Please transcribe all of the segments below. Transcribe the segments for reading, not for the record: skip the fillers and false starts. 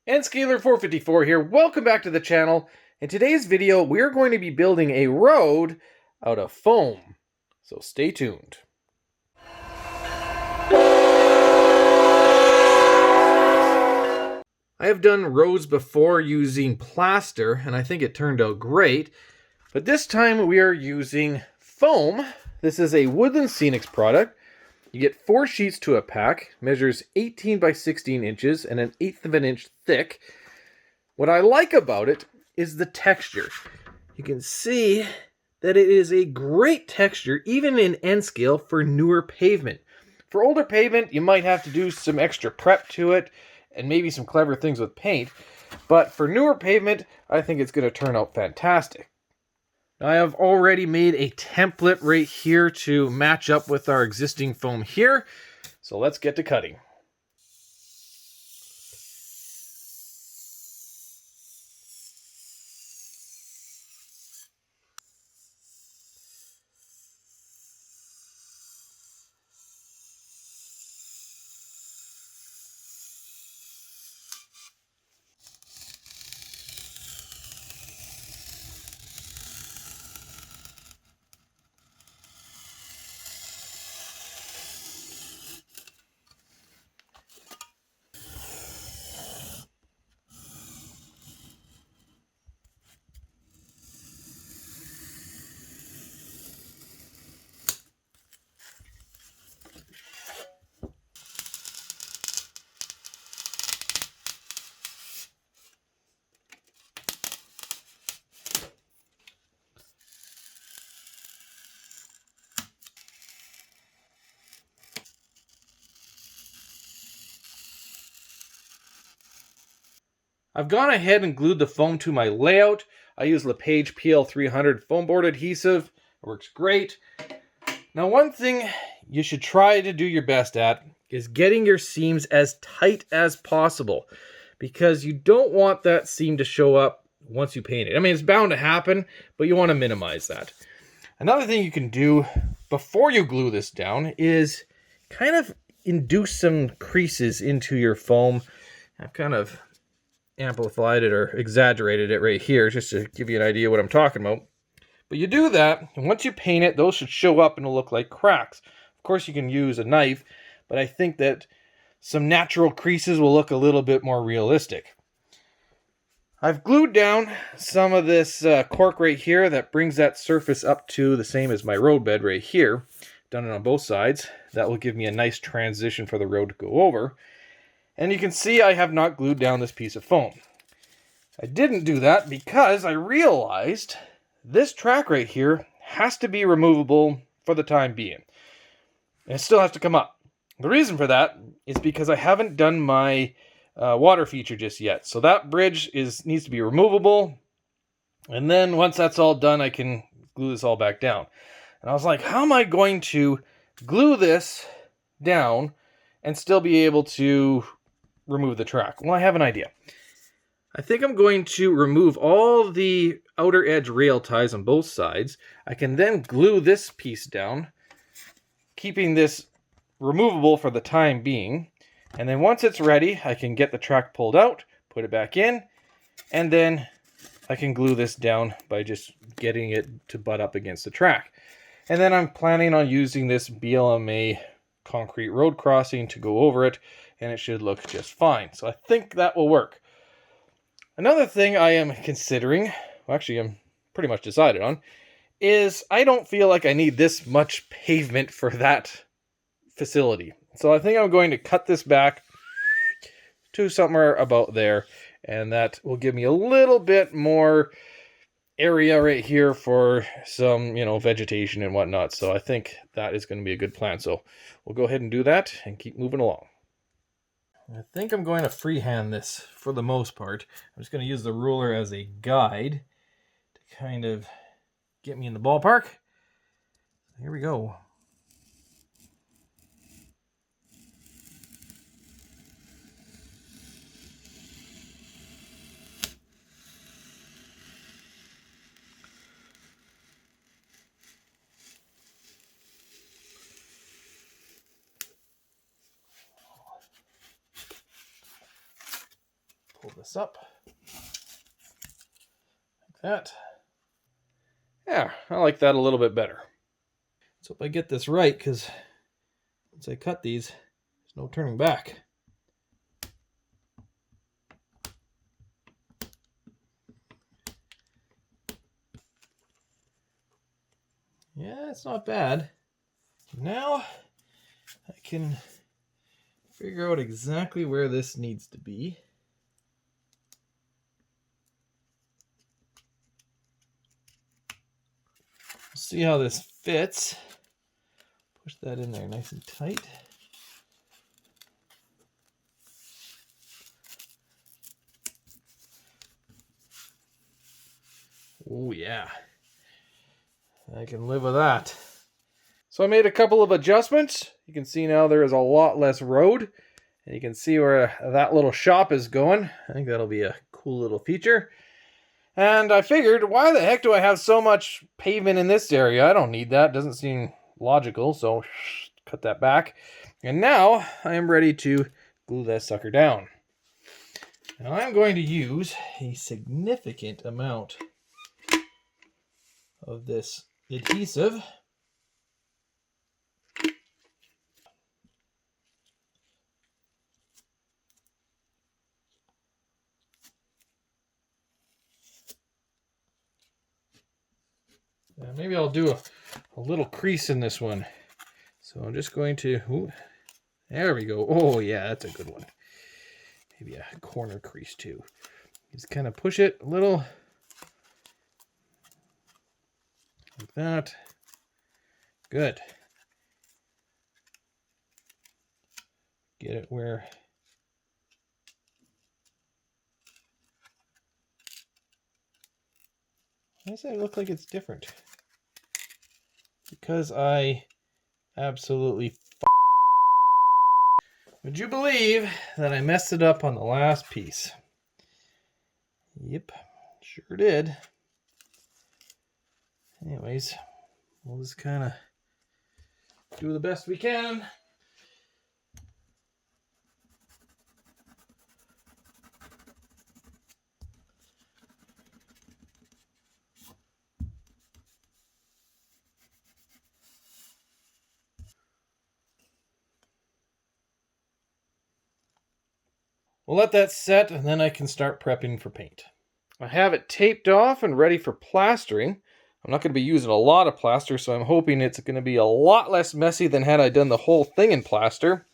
And Scalar454 here. Welcome back to the channel. In today's video, we're going to be building a road out of foam. So stay tuned. I have done roads before using plaster, and I think it turned out great. But this time we are using foam. This is a Woodland Scenics product. You get 4 sheets to a pack, measures 18 by 16 inches and 1/8 of an inch thick. What I like about it is the texture. You can see that it is a great texture, even in N scale, for newer pavement. For older pavement, you might have to do some extra prep to it and maybe some clever things with paint. But for newer pavement, I think it's going to turn out fantastic. I have already made a template right here to match up with our existing foam here. So let's get to cutting. I've gone ahead and glued the foam to my layout. I use LePage PL300 foam board adhesive. It works great. Now, one thing you should try to do your best at is getting your seams as tight as possible, because you don't want that seam to show up once you paint it. I mean, it's bound to happen, but you want to minimize that. Another thing you can do before you glue this down is kind of induce some creases into your foam. I've kind of amplified it or exaggerated it right here just to give you an idea what I'm talking about. But you do that, and once you paint it, those should show up and it'll look like cracks. Of course, you can use a knife, but I think that some natural creases will look a little bit more realistic. I've glued down some of this cork right here that brings that surface up to the same as my road bed right here. Done it on both sides. That will give me a nice transition for the road to go over. And you can see I have not glued down this piece of foam. I didn't do that because I realized this track right here has to be removable for the time being. And it still has to come up. The reason for that is because I haven't done my water feature just yet. So that bridge needs to be removable. And then once that's all done, I can glue this all back down. And I was like, how am I going to glue this down and still be able to remove the track? Well, I have an idea. I think I'm going to remove all the outer edge rail ties on both sides. I can then glue this piece down, keeping this removable for the time being. And then once it's ready, I can get the track pulled out, put it back in, and then I can glue this down by just getting it to butt up against the track. And then I'm planning on using this BLMA concrete road crossing to go over it, and it should look just fine. So I think that will work. Another thing I am considering, well, actually I'm pretty much decided on, is I don't feel like I need this much pavement for that facility. So I think I'm going to cut this back to somewhere about there, and that will give me a little bit more area right here for some, vegetation and whatnot. So I think that is going to be a good plan. So we'll go ahead and do that and keep moving along. I think I'm going to freehand this for the most part. I'm just going to use the ruler as a guide to kind of get me in the ballpark. Here we go. pull this up like that. Yeah, I like that a little bit better. So if I get this right, because once I cut these, there's no turning back. Yeah, it's not bad. Now I can figure out exactly where this needs to be. We'll see how this fits. Push that in there nice and tight. Oh yeah, I can live with that. So I made a couple of adjustments. You can see now there is a lot less road. And you can see where that little shop is going. I think that'll be a cool little feature. And I figured, why the heck do I have so much pavement in this area? I don't need that. Doesn't seem logical, so cut that back. And now I am ready to glue that sucker down. Now I'm going to use a significant amount of this adhesive. Maybe I'll do a little crease in this one. So I'm just going to, ooh, there we go. Oh yeah, that's a good one. Maybe a corner crease too. Just kind of push it a little like that. Good. Get it where why does that look like it's different? Because I absolutely would you believe that I messed it up on the last piece? Yep, sure did. Anyways, we'll just kind of do the best we can. We'll let that set and then I can start prepping for paint. I have it taped off and ready for plastering. I'm not going to be using a lot of plaster, so I'm hoping it's going to be a lot less messy than had I done the whole thing in plaster.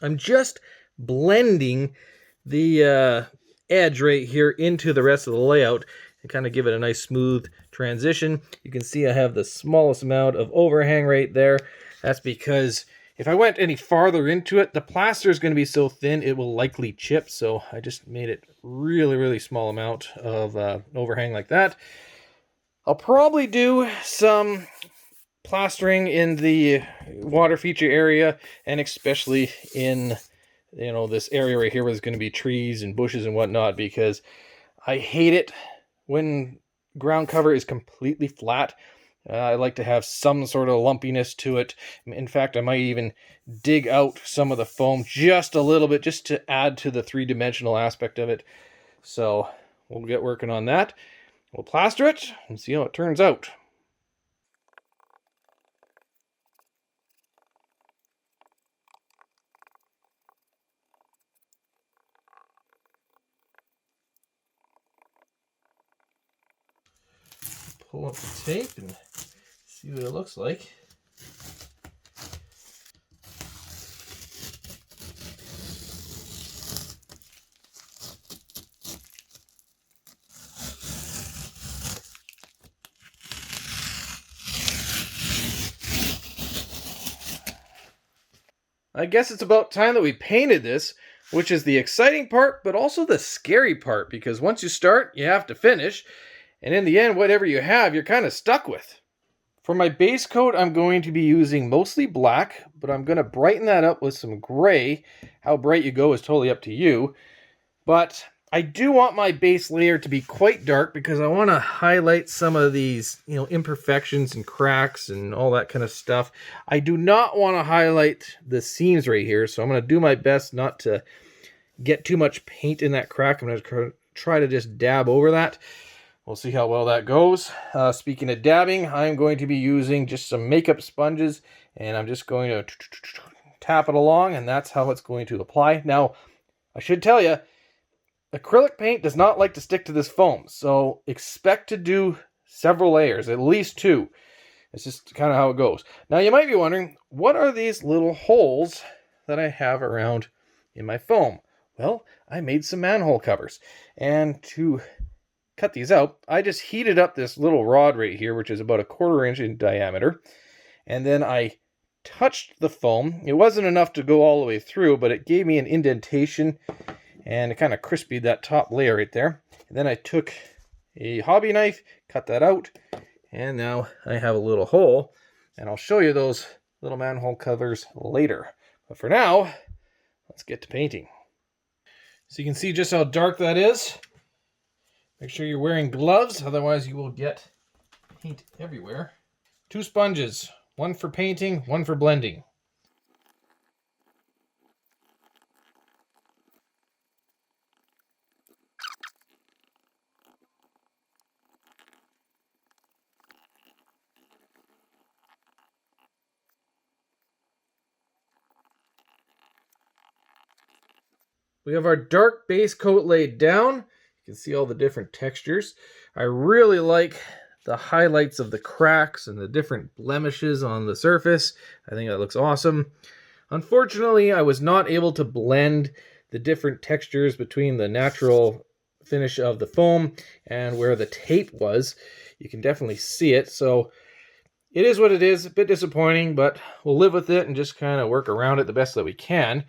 I'm just blending the edge right here into the rest of the layout and kind of give it a nice smooth transition. You can see I have the smallest amount of overhang right there. That's because if I went any farther into it, the plaster is going to be so thin it will likely chip. So I just made it really, really small amount of overhang like that. I'll probably do some plastering in the water feature area, and especially in this area right here where there's going to be trees and bushes and whatnot, because I hate it when ground cover is completely flat. I like to have some sort of lumpiness to it. In fact, I might even dig out some of the foam just a little bit just to add to the three-dimensional aspect of it. So we'll get working on that. We'll plaster it and see how it turns out. Pull up the tape and see what it looks like. I guess it's about time that we painted this, which is the exciting part, but also the scary part, because once you start, you have to finish. And in the end, whatever you have, you're kind of stuck with. For my base coat, I'm going to be using mostly black, but I'm going to brighten that up with some gray. How bright you go is totally up to you. But I do want my base layer to be quite dark because I want to highlight some of these, imperfections and cracks and all that kind of stuff. I do not want to highlight the seams right here, so I'm going to do my best not to get too much paint in that crack, I'm going to try to just dab over that. We'll see how well that goes. Speaking of dabbing, I'm going to be using just some makeup sponges, and I'm just going to tap it along, and that's how it's going to apply. Now, I should tell you, acrylic paint does not like to stick to this foam, so expect to do several layers, at least 2. It's just kind of how it goes. Now, you might be wondering, what are these little holes that I have around in my foam? Well, I made some manhole covers, and to cut these out, I just heated up this little rod right here, which is about a 1/4 inch in diameter, and then I touched the foam. It wasn't enough to go all the way through, but it gave me an indentation, and it kind of crispied that top layer right there. And then I took a hobby knife, cut that out, and now I have a little hole, and I'll show you those little manhole covers later. But for now, let's get to painting. So you can see just how dark that is. Make sure you're wearing gloves, otherwise you will get paint everywhere. 2 sponges, one for painting, one for blending. We have our dark base coat laid down. You can see all the different textures. I really like the highlights of the cracks and the different blemishes on the surface. I think that looks awesome. Unfortunately, I was not able to blend the different textures between the natural finish of the foam and where the tape was. You can definitely see it, so it is what it is. A bit disappointing, but we'll live with it and just kind of work around it the best that we can.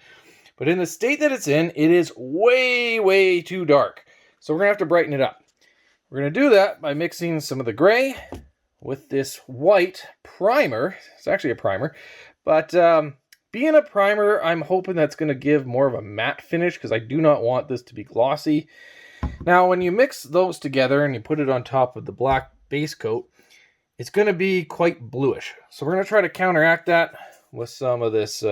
But in the state that it's in, it is way, way too dark. So we're going to have to brighten it up. We're going to do that by mixing some of the gray with this white primer. It's actually a primer. But being a primer, I'm hoping that's going to give more of a matte finish because I do not want this to be glossy. Now, when you mix those together and you put it on top of the black base coat, it's going to be quite bluish. So we're going to try to counteract that with some of this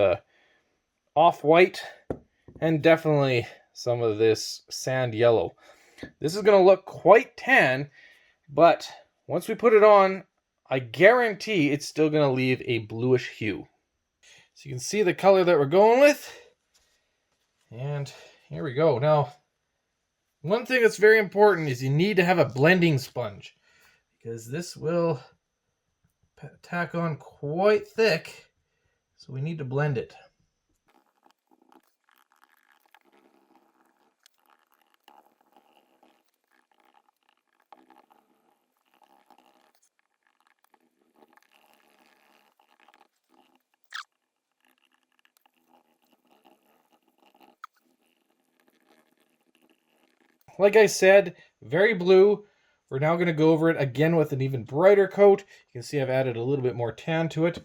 off-white and definitely some of this sand yellow. This is going to look quite tan, but once we put it on, I guarantee it's still going to leave a bluish hue. So you can see the color that we're going with. And here we go. Now, one thing that's very important is you need to have a blending sponge because this will tack on quite thick. So we need to blend it. Like I said, very blue. We're now going to go over it again with an even brighter coat. You can see I've added a little bit more tan to it.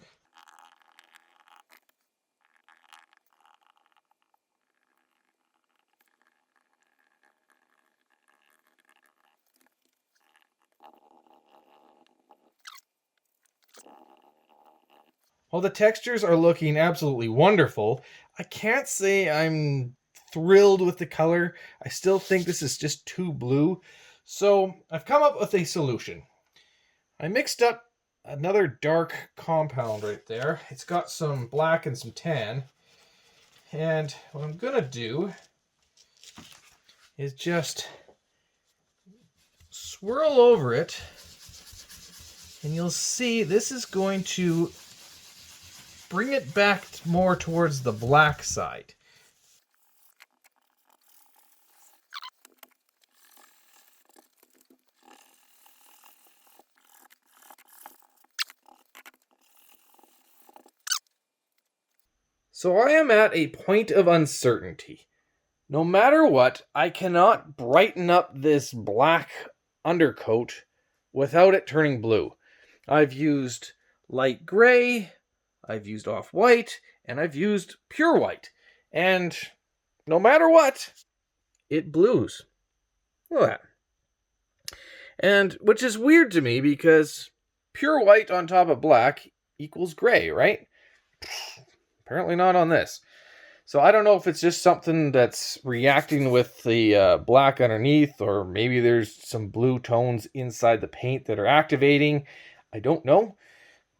While the textures are looking absolutely wonderful, I can't say I'm thrilled with the color. I still think this is just too blue. So I've come up with a solution. I mixed up another dark compound right there. It's got some black and some tan. And what I'm going to do is just swirl over it. And you'll see this is going to bring it back more towards the black side. So I am at a point of uncertainty. No matter what, I cannot brighten up this black undercoat without it turning blue. I've used light gray, I've used off-white, and I've used pure white. And no matter what, it blues. Look at that. And which is weird to me because pure white on top of black equals gray, right? Apparently not on this. So I don't know if it's just something that's reacting with the black underneath, or maybe there's some blue tones inside the paint that are activating. I don't know,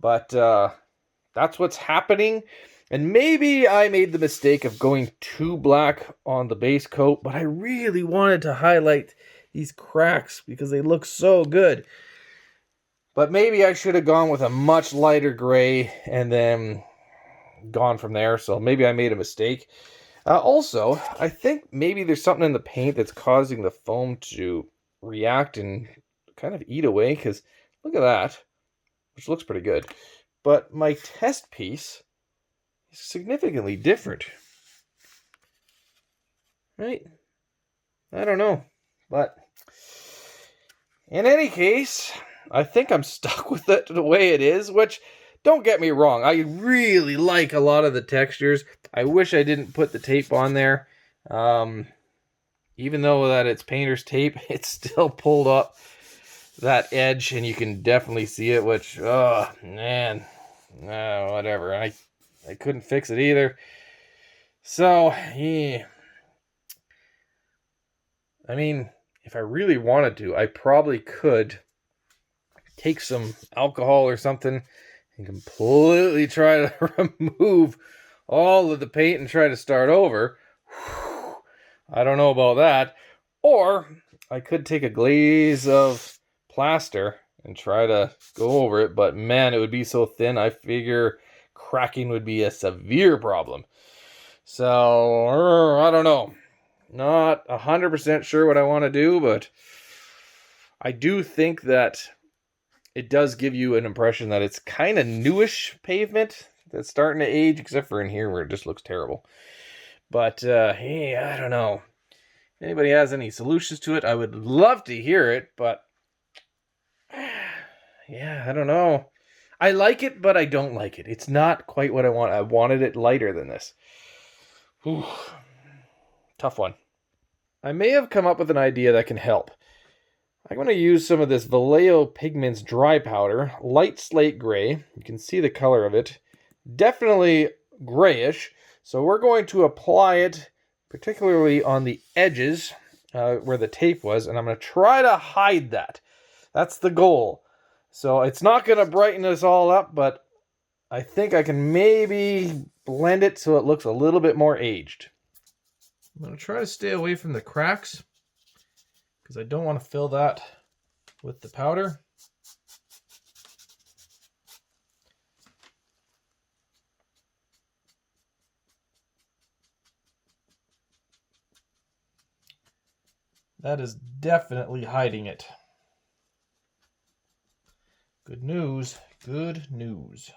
but that's what's happening. And maybe I made the mistake of going too black on the base coat, but I really wanted to highlight these cracks because they look so good. But maybe I should have gone with a much lighter gray and then gone from there. So maybe I made a mistake. Also, I think maybe there's something in the paint that's causing the foam to react and kind of eat away, because look at that, which looks pretty good. But my test piece is significantly different. Right? I don't know. But in any case, I think I'm stuck with it the way it is, which, don't get me wrong, I really like a lot of the textures. I wish I didn't put the tape on there. Even though that it's painter's tape, it's still pulled up that edge, and you can definitely see it, which, oh, man. Whatever. I couldn't fix it either. So, yeah. I mean, if I really wanted to, I probably could take some alcohol or something and completely try to remove all of the paint and try to start over. I don't know about that. Or I could take a glaze of plaster and try to go over it, but man, it would be so thin. I figure cracking would be a severe problem. So, I don't know. Not 100% sure what I want to do, but I do think that it does give you an impression that it's kind of newish pavement that's starting to age, except for in here where it just looks terrible. But, hey, I don't know. If anybody has any solutions to it, I would love to hear it, but yeah, I don't know. I like it, but I don't like it. It's not quite what I want. I wanted it lighter than this. Whew. Tough one. I may have come up with an idea that can help. I'm going to use some of this Vallejo Pigments dry powder, light slate gray. You can see the color of it. Definitely grayish. So we're going to apply it particularly on the edges where the tape was, and I'm going to try to hide that. That's the goal. So it's not going to brighten us all up, but I think I can maybe blend it so it looks a little bit more aged. I'm going to try to stay away from the cracks because I don't want to fill that with the powder. That is definitely hiding it. Good news, good news.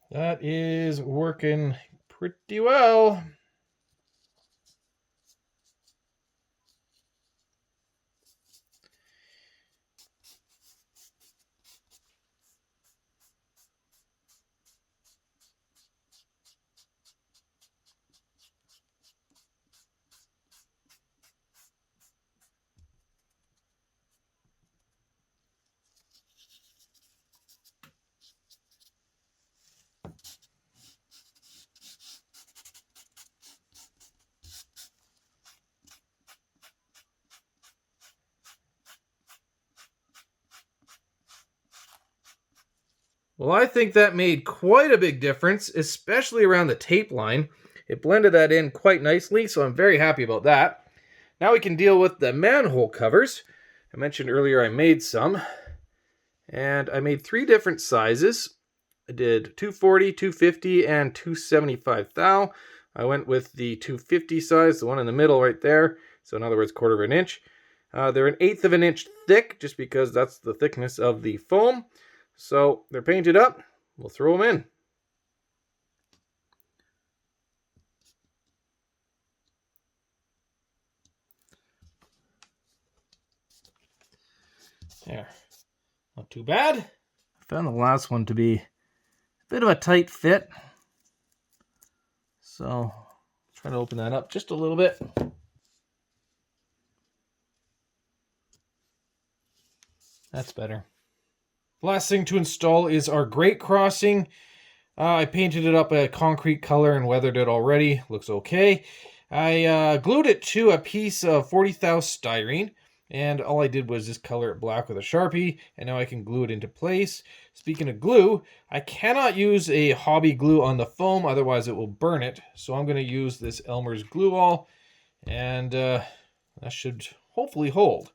That is working pretty well. Well, I think that made quite a big difference, especially around the tape line. It blended that in quite nicely, so I'm very happy about that. Now we can deal with the manhole covers. I mentioned earlier I made some, and I made 3 different sizes. I did 240, 250, and 275 thou. I went with the 250 size, the one in the middle right there, so in other words, 1/4 of an inch. They're 1/8 of an inch thick, just because that's the thickness of the foam. So they're painted up. We'll throw them in. There. Not too bad. I found the last one to be a bit of a tight fit. So try to open that up just a little bit. That's better. Last thing to install is our grate crossing. I painted it up a concrete color and weathered it already. Looks okay. I glued it to a piece of 40 thou styrene, and all I did was just color it black with a Sharpie, and now I can glue it into place. Speaking of glue, I cannot use a hobby glue on the foam, otherwise it will burn it. So I'm going to use this Elmer's glue all, and that should hopefully hold.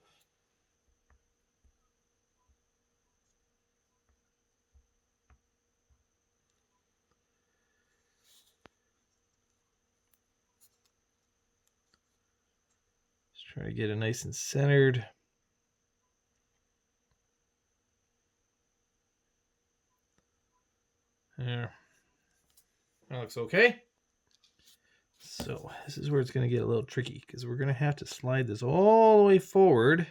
Just try to get it nice and centered. There. That looks okay. So this is where it's going to get a little tricky, because we're going to have to slide this all the way forward.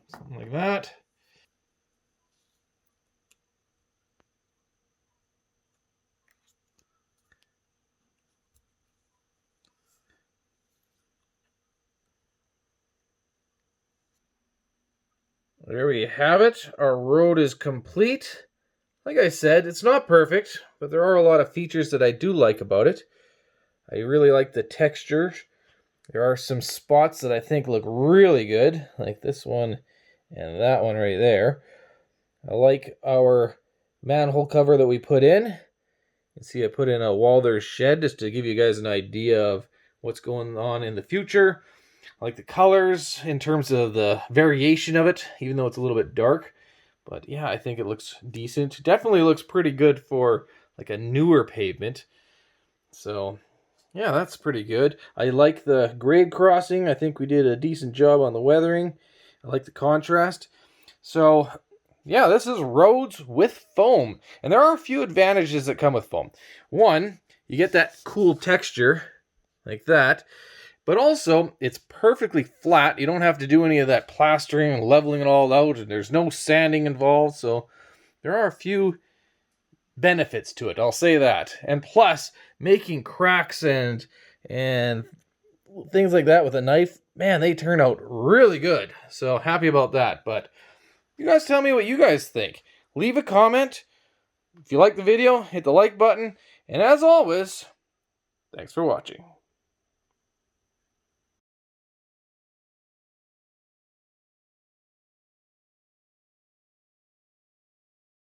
Something like that. There we have it. Our road is complete. Like I said, it's not perfect, but there are a lot of features that I do like about it. I really like the texture. There are some spots that I think look really good, like this one and that one right there. I like our manhole cover that we put in. You can see I put in a Walther's shed just to give you guys an idea of what's going on in the future. I like the colors in terms of the variation of it, even though it's a little bit dark. But yeah, I think it looks decent. Definitely looks pretty good for like a newer pavement. So yeah, that's pretty good. I like the grade crossing. I think we did a decent job on the weathering. I like the contrast. So yeah, this is roads with foam. And there are a few advantages that come with foam. One, you get that cool texture like that. But also, it's perfectly flat. You don't have to do any of that plastering and leveling it all out. And there's no sanding involved. So there are a few benefits to it. I'll say that. And plus, making cracks and things like that with a knife, man, they turn out really good. So happy about that. But you guys tell me what you guys think. Leave a comment. If you like the video, hit the like button. And as always, thanks for watching.